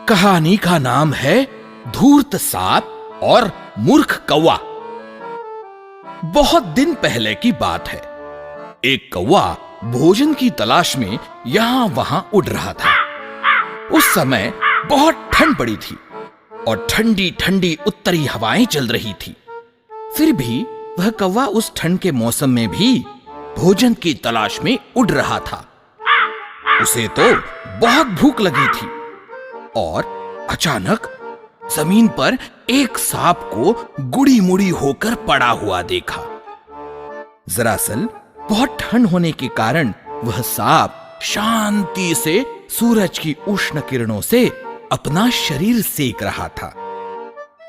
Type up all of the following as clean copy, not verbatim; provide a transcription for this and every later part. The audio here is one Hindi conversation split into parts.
कहानी का नाम है धूर्त सांप और मूर्ख कौवा। बहुत दिन पहले की बात है। एक कौवा भोजन की तलाश में यहां वहां उड़ रहा था। उस समय बहुत ठंड पड़ी थी और ठंडी ठंडी उत्तरी हवाएं चल रही थी। फिर भी वह कौवा उस ठंड के मौसम में भी भोजन की तलाश में उड़ रहा था। उसे तो बहुत भूख लगी थी और अचानक जमीन पर एक सांप को गुड़ी मुड़ी होकर पड़ा हुआ देखा। दरअसल बहुत ठंड होने के कारण वह सांप शांति से सूरज की उष्ण किरणों से अपना शरीर सेक रहा था।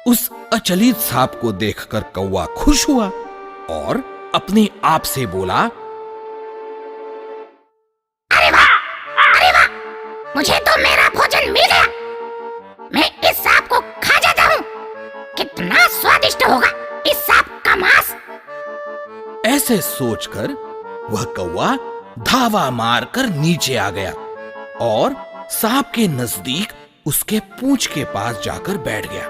उस अचलित सांप को देखकर कौवा खुश हुआ और अपने आप से बोला, अरे वाह, मुझे तो मेरा भोजन मिल गया। मैं इस सांप को खा जाता हूँ। कितना स्वादिष्ट होगा इस सांप का मांस। ऐसे सोचकर वह कौवा धावा मारकर नीचे आ गया और सांप के नजदीक उसके पूंछ के पास जाकर बैठ गया।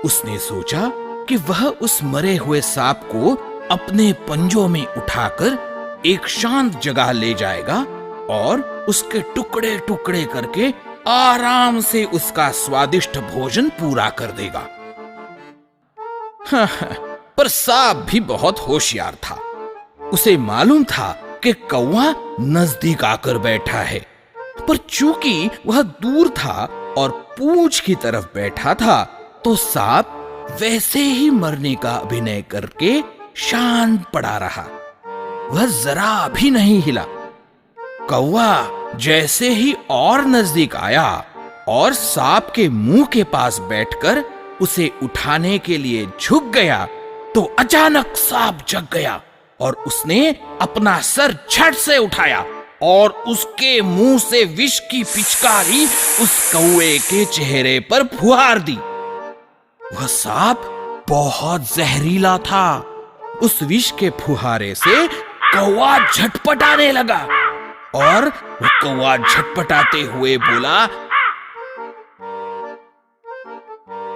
उसने सोचा कि वह उस मरे हुए सांप को अपने पंजों में उठाकर एक शांत जगह ले जाएगा और उसके टुकड़े टुकड़े करके आराम से उसका स्वादिष्ट भोजन पूरा कर देगा। पर सांप भी बहुत होशियार था। उसे मालूम था कि कौवा नजदीक आकर बैठा है, पर चूंकि वह दूर था और पूंछ की तरफ बैठा था, तो सांप वैसे ही मरने का अभिनय करके शांत पड़ा रहा। वह जरा भी नहीं हिला। कौवा जैसे ही और नजदीक आया और सांप के मुंह के पास बैठकर उसे उठाने के लिए झुक गया, तो अचानक सांप जग गया और उसने अपना सर झट से उठाया और उसके मुंह से विष की पिचकारी उस कौवे के चेहरे पर फुहार दी। वह सांप बहुत जहरीला था। उस विष के फुहारे से कौवा झटपटाने लगा और वह कौवा झटपटाते हुए बोला,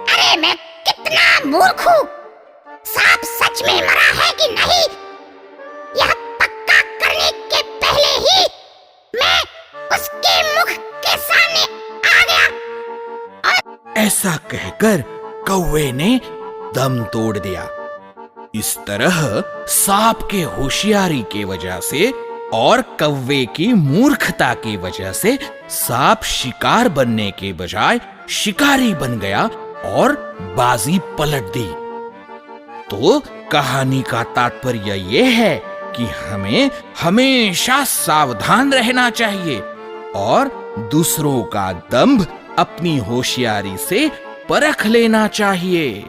अरे मैं कितना मूर्ख हूँ। सांप सच में मरा है कि नहीं, यह पक्का करने के पहले ही मैं उसके मुख के सामने आ गया। ऐसा कहकर कौवे ने दम तोड़ दिया। इस तरह सांप के होशियारी के वजह से और कौवे की मूर्खता की वजह से सांप शिकार बनने के बजाय शिकारी बन गया और बाजी पलट दी। तो कहानी का तात्पर्य यह है कि हमें हमेशा सावधान रहना चाहिए और दूसरों का दंभ अपनी होशियारी से परख लेना चाहिए।